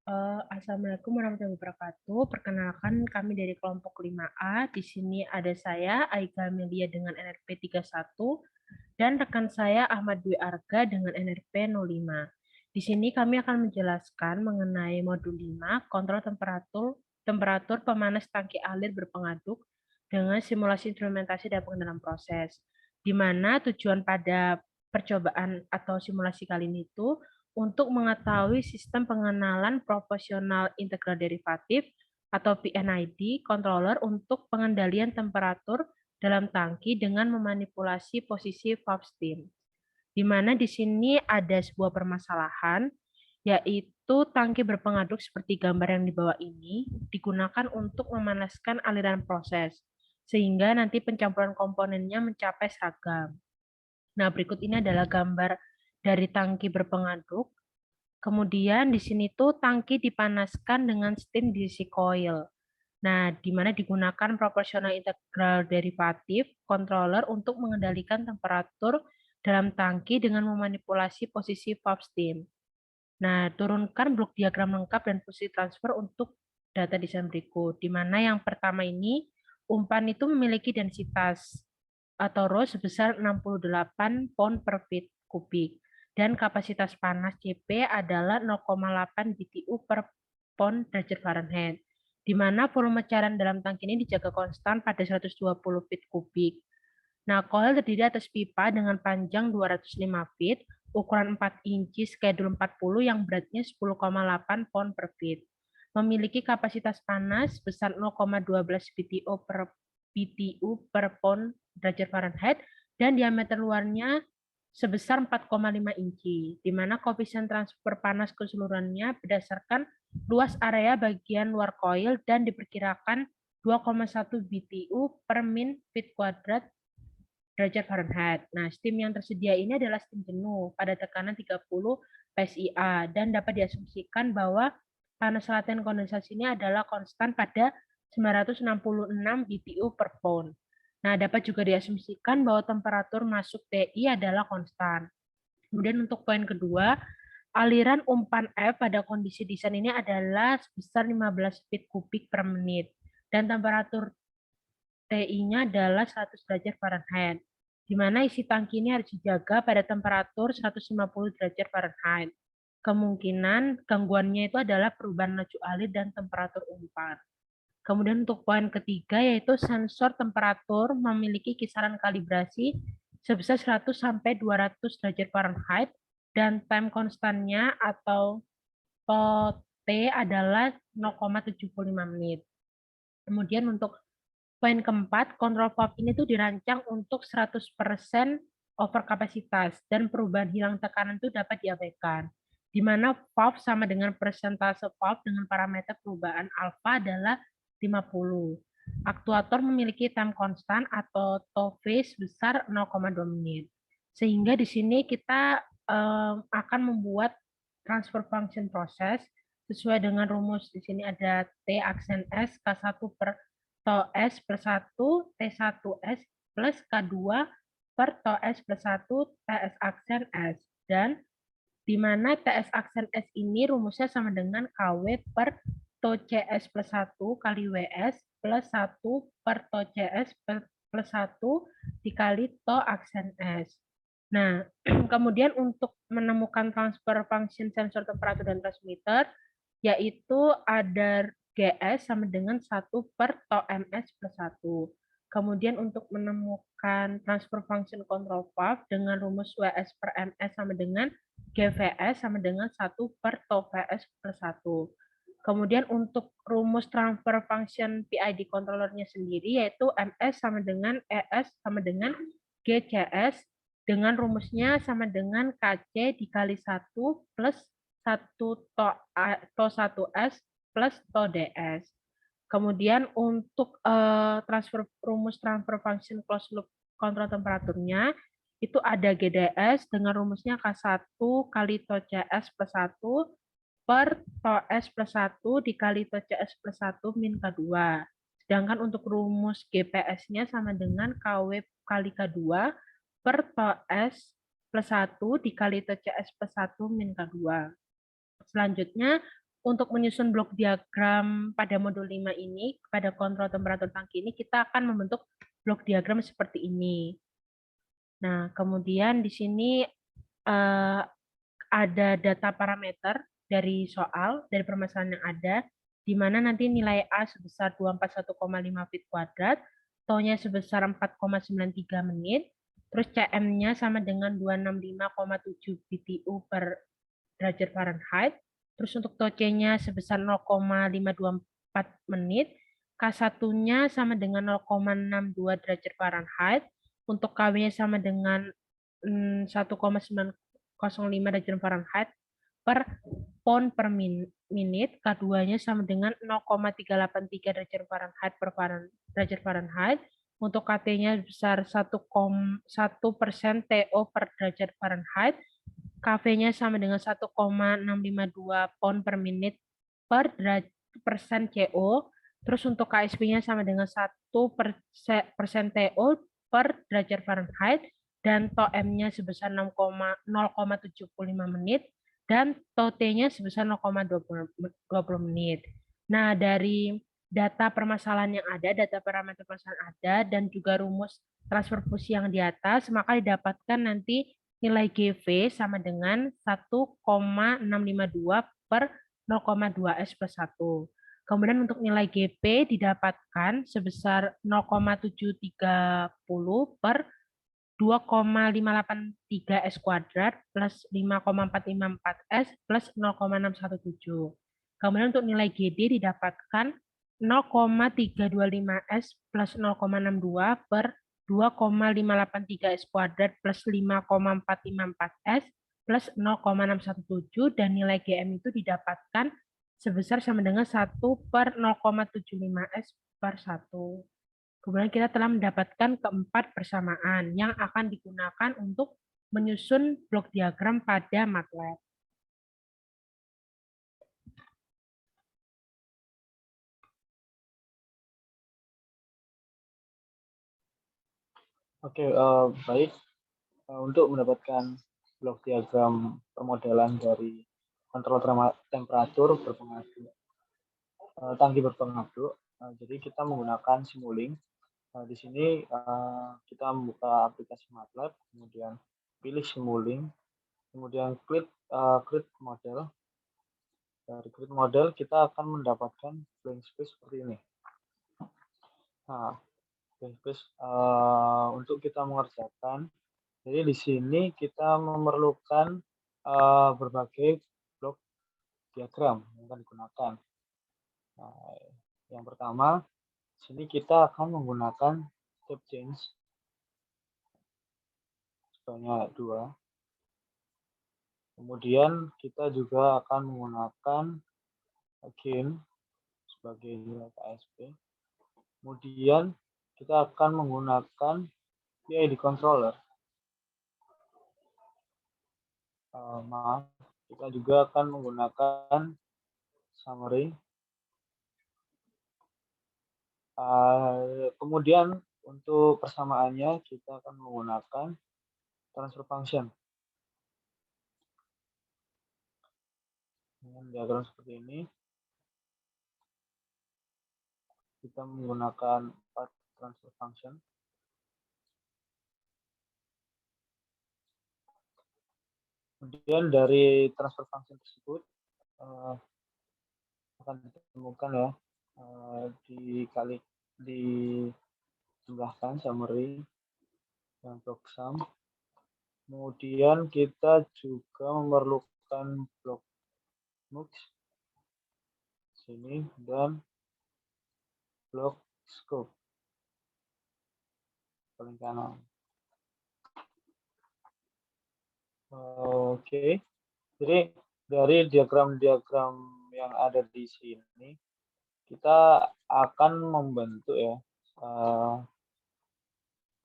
Assalamualaikum warahmatullahi wabarakatuh. Perkenalkan kami dari kelompok 5A. Di sini ada saya, Aika Amelia dengan NRP 31, dan rekan saya Ahmad Dwi Arga dengan NRP 05. Di sini kami akan menjelaskan mengenai modul 5, kontrol temperatur pemanas tangki alir berpengaduk dengan simulasi instrumentasi dan pengenalan proses. Di mana tujuan pada percobaan atau simulasi kali ini itu untuk mengetahui sistem pengenalan proporsional integral derivatif atau PNID controller untuk pengendalian temperatur dalam tangki dengan memanipulasi posisi valve steam. Di mana di sini ada sebuah permasalahan, yaitu tangki berpengaduk seperti gambar yang di bawah ini digunakan untuk memanaskan aliran proses, sehingga nanti pencampuran komponennya mencapai seragam. Nah, berikut ini adalah gambar dari tangki berpengaduk. Kemudian di sini tuh tangki dipanaskan dengan steam diisi coil. Nah, di mana digunakan proporsional integral derivatif controller untuk mengendalikan temperatur dalam tangki dengan memanipulasi posisi valve steam. Nah, turunkan blok diagram lengkap dan posisi transfer untuk data desain berikut. Di mana yang pertama ini, umpan itu memiliki densitas atau rho sebesar 68 pound per feet kubik dan kapasitas panas CP adalah 0,8 BTU per pound derajat Fahrenheit, di mana volume cairan dalam tangki ini dijaga konstan pada 120 feet kubik. Nah, coil terdiri atas pipa dengan panjang 205 feet, ukuran 4 inci, schedule 40 yang beratnya 10,8 pound per feet. Memiliki kapasitas panas sebesar 0,12 BTU per pound derajat Fahrenheit dan diameter luarnya sebesar 4,5 inci, di mana koefisien transfer panas keseluruhannya berdasarkan luas area bagian luar coil dan diperkirakan 2,1 BTU per min feet kuadrat derajat Fahrenheit. Nah, steam yang tersedia ini adalah steam jenuh pada tekanan 30 PSIA dan dapat diasumsikan bahwa panas laten kondensasi ini adalah konstan pada 966 BTU per pound. Nah, dapat juga diasumsikan bahwa temperatur masuk TI adalah konstan. Kemudian untuk poin kedua, aliran umpan F pada kondisi desain ini adalah sebesar 15 feet kubik per menit dan temperatur TI-nya adalah 100 derajat Fahrenheit, di mana isi tangki ini harus dijaga pada temperatur 150 derajat Fahrenheit. Kemungkinan gangguannya itu adalah perubahan laju alir dan temperatur umpan. Kemudian untuk poin ketiga yaitu sensor temperatur memiliki kisaran kalibrasi sebesar 100 sampai 200 derajat Fahrenheit dan time konstannya atau T adalah 0,75 menit. Kemudian untuk poin keempat, kontrol valve ini tuh dirancang untuk 100% overkapasitas dan perubahan hilang tekanan itu dapat diabaikan. Di mana valve sama dengan persentase valve dengan parameter perubahan alfa adalah 50. Aktuator memiliki time constant atau toe phase besar 0,2 menit. Sehingga di sini kita akan membuat transfer function proses sesuai dengan rumus. Di sini ada T aksen S K1 per tau S per 1 T1S plus K2 per tau S plus 1 TS aksen S. Dan di mana TS aksen S ini rumusnya sama dengan KW per tau CS plus 1 kali WS plus 1 per tau CS plus 1 dikali tau aksen S. Nah, kemudian untuk menemukan transfer function sensor temperatur dan transmitter, yaitu ada GS sama dengan 1 per tau MS plus 1. Kemudian untuk menemukan transfer function control valve dengan rumus WS per MS sama dengan GVS sama dengan 1 per tau VS plus 1. Kemudian untuk rumus transfer function PID controllernya sendiri yaitu MS sama dengan ES sama dengan GCS dengan rumusnya sama dengan KC dikali 1 plus 1 to 1S plus to DS. Kemudian untuk rumus transfer function closed loop kontrol temperaturnya itu ada GDS dengan rumusnya K1 kali to CS plus 1 per to S plus 1 dikali to CS plus 1 min K2. Sedangkan untuk rumus GPS-nya sama dengan KW kali K2 per to S plus 1 dikali to CS plus 1 min K2. Selanjutnya, untuk menyusun blok diagram pada modul 5 ini, pada kontrol temperatur tangki ini, kita akan membentuk blok diagram seperti ini. Nah, kemudian di sini ada data parameter dari soal, dari permasalahan yang ada, di mana nanti nilai A sebesar 241,5 feet kuadrat, T-nya sebesar 4,93 menit, terus CM-nya sama dengan 265,7 BTU per derajat Fahrenheit, terus untuk TOC-nya sebesar 0,524 menit, K1-nya sama dengan 0,62 derajat Fahrenheit, untuk KW-nya sama dengan 1,905 derajat Fahrenheit per pound per menit, K2-nya sama dengan 0,383 derajat Fahrenheit per derajat Fahrenheit, untuk KT-nya besar 1% TO per derajat Fahrenheit, KV-nya sama dengan 1,652 pound per menit per persen CO, terus untuk KSP-nya sama dengan 1% TO per derajat Fahrenheit, dan TOM-nya sebesar 0,75 menit, dan TOT-nya sebesar 0,20 menit. Nah, dari data permasalahan yang ada, data parameter permasalahan ada, dan juga rumus transfer fungsi yang di atas, maka didapatkan nanti nilai GV sama dengan 1,652 per 0,2 S plus 1. Kemudian untuk nilai GP didapatkan sebesar 0,730 per 2,583 S kuadrat plus 5,454 S plus 0,617. Kemudian untuk nilai GD didapatkan 0,325 S plus 0,62 per 2,583 S kuadrat plus 5,454 S plus 0,617, dan nilai GM itu didapatkan sebesar sama dengan 1 per 0,75 S per 1. Kemudian kita telah mendapatkan keempat persamaan yang akan digunakan untuk menyusun blok diagram pada MATLAB. Oke, baik. Untuk mendapatkan blok diagram permodelan dari kontrol temperatur berpengaduk, tangki berpengaduk, jadi kita menggunakan Simulink. Di sini kita membuka aplikasi MATLAB, kemudian pilih Simulink, kemudian klik create model. Dari create model kita akan mendapatkan blank space seperti ini. Nah, blank space untuk kita mengerjakan. Jadi di sini kita memerlukan berbagai blok diagram yang akan digunakan. Nah, yang pertama, di sini kita akan menggunakan step change sebanyak 2. Kemudian kita juga akan menggunakan gain sebagai nilai KSP. Kemudian kita akan menggunakan PID controller. Maaf, kita juga akan menggunakan summary. Kemudian untuk persamaannya kita akan menggunakan transfer function. Dengan diagram seperti ini, kita menggunakan 4 transfer function. Kemudian dari transfer function tersebut akan ditemukan ya, dijumlahkan summary dan block sum. Kemudian kita juga memerlukan blok mux sini dan blok scope paling kanan. Oke, jadi dari diagram-diagram yang ada di sini kita akan membentuk ya,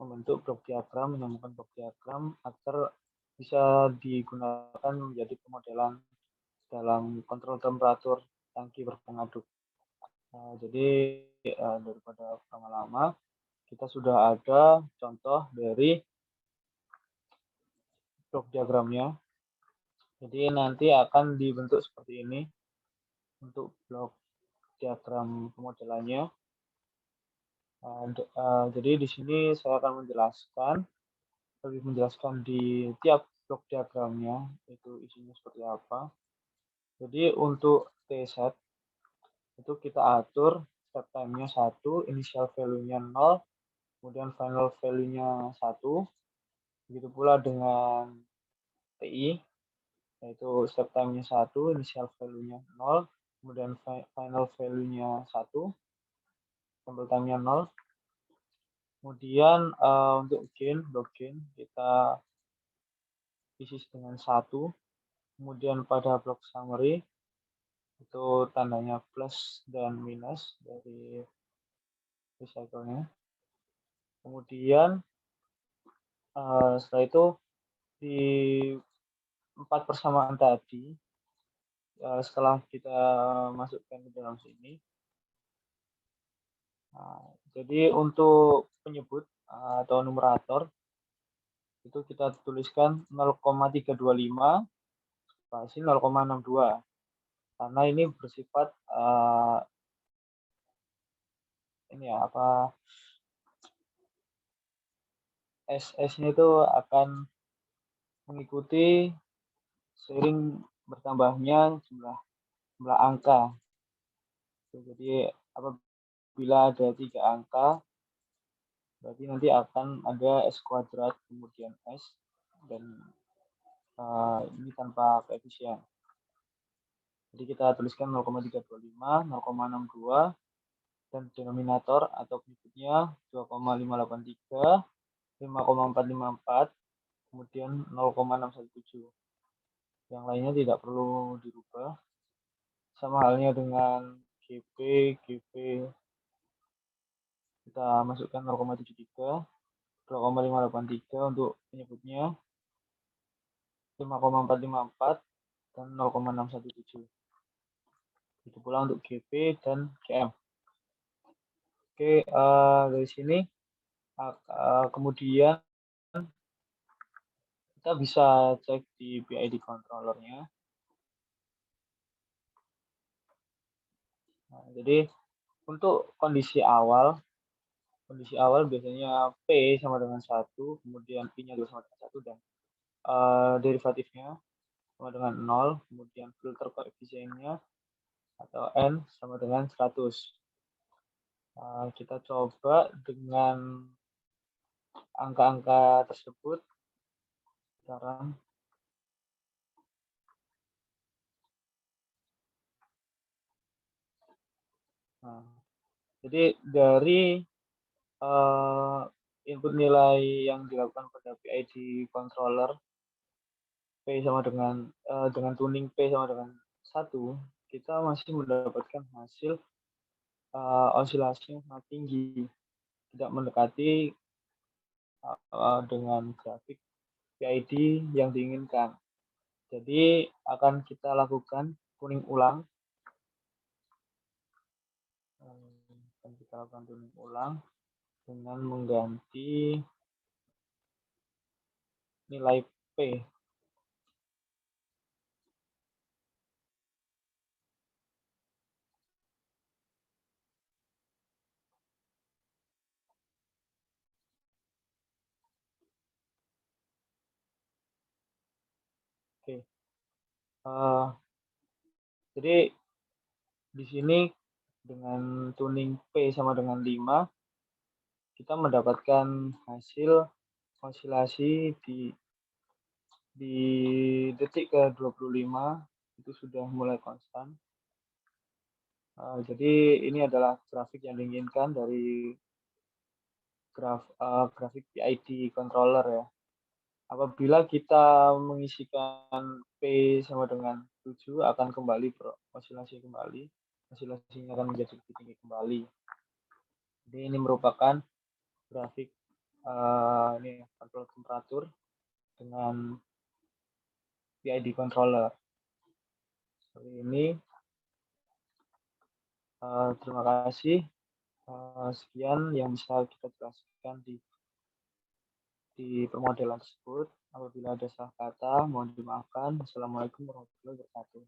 membentuk blok diagram, menemukan blok diagram agar bisa digunakan menjadi pemodelan dalam kontrol temperatur tangki berpengaduk. Jadi daripada lama-lama, kita sudah ada contoh dari blok diagramnya. Jadi nanti akan dibentuk seperti ini. untuk blok diagram pemodelannya. Jadi di sini saya akan lebih menjelaskan di tiap blok diagramnya, itu isinya seperti apa. Jadi untuk T-set, itu kita atur step time-nya 1, initial value-nya 0, kemudian final value-nya 1. Begitu pula dengan TI, yaitu step time-nya 1, initial value-nya 0, kemudian final value-nya 1, sample time-nya 0. Kemudian untuk blok gain kita isi dengan 1. Kemudian pada blok summary itu tandanya plus dan minus dari recycle-nya. Kemudian setelah itu di 4 persamaan tadi, setelah kita masukkan ke dalam sini, jadi untuk penyebut atau numerator itu kita tuliskan 0,325 spasi 0,62 karena ini bersifat SS-nya itu akan mengikuti seiring bertambahnya jumlah angka. Jadi apabila ada 3 angka, berarti nanti akan ada S kuadrat kemudian S, dan ini tanpa koefisien. Jadi kita tuliskan 0,325, 0,62, dan denominator atau penyebutnya 2,583, 5,454, kemudian 0,617. Yang lainnya tidak perlu dirubah. Sama halnya dengan GP, kita masukkan 0,73, 2,583 untuk penyebutnya, 5,454, dan 0,617. Itu pula untuk GP dan GM. Oke, dari sini kemudian kita bisa cek di PID controllernya. Nah, jadi untuk kondisi awal biasanya P sama dengan 1, kemudian P-nya juga sama dengan 1, dan derivatifnya sama dengan 0, kemudian filter koefisiennya atau N sama dengan 100. Kita coba dengan angka-angka tersebut sekarang. Nah, jadi dari input nilai yang dilakukan pada PID controller P sama dengan tuning P sama dengan 1, kita masih mendapatkan hasil osilasi yang sangat tinggi, tidak mendekati dengan grafik PID yang diinginkan. Jadi akan kita lakukan tuning ulang. Dengan mengganti nilai P. Oke. Jadi di sini dengan tuning P sama dengan 5, kita mendapatkan hasil osilasi di detik ke-25 itu sudah mulai konstan. Jadi ini adalah grafik yang diinginkan dari grafik PID controller ya. Apabila kita mengisikan P sama dengan 7, akan kembali berosilasi kembali. Osilasinya akan menjadi lebih tinggi kembali. Jadi ini merupakan grafik ini kontrol temperatur dengan PID controller. Seperti ini. Terima kasih. Sekian yang bisa kita jelaskan di permodelan tersebut. Apabila ada salah kata, mohon dimaafkan. Assalamualaikum warahmatullahi wabarakatuh.